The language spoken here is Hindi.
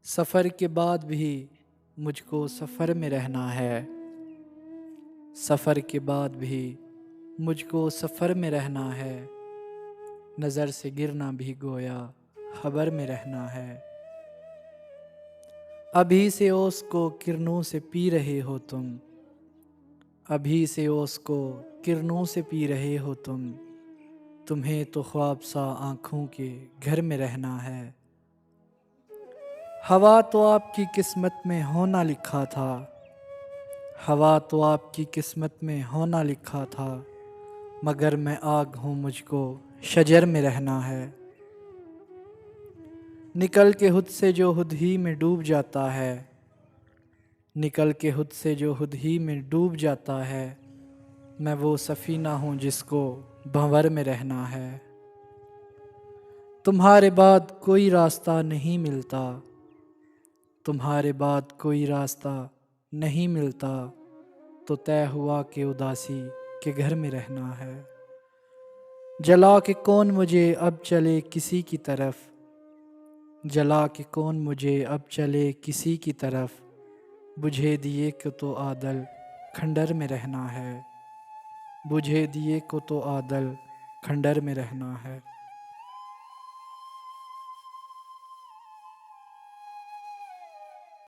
सफ़र के बाद भी मुझको सफ़र में रहना है। सफ़र के बाद भी मुझको सफ़र में रहना है। नज़र से गिरना भी गोया खबर में रहना है। अभी से ओस को किरणों से पी रहे हो तुम। अभी से ओस को किरणों से पी रहे हो तुम। तुम्हें तो ख्वाब सा आँखों के घर में रहना है। हवा तो आपकी किस्मत में होना लिखा था। हवा तो आपकी किस्मत में होना लिखा था। मगर मैं आग हूँ, मुझको शजर में रहना है। निकल के खुद से जो खुद ही में डूब जाता है। निकल के खुद से जो खुद ही में डूब जाता है। मैं वो सफ़ीना हूँ जिसको भंवर में रहना है। तुम्हारे बाद कोई रास्ता नहीं मिलता। तुम्हारे बाद कोई रास्ता नहीं मिलता। तो तय हुआ कि उदासी के घर में रहना है। जला के कौन मुझे अब चले किसी की तरफ। जला के कौन मुझे अब चले किसी की तरफ। बुझे दिए को तो आदल खंडर में रहना है। बुझे दिए को तो आदल खंडर में रहना है।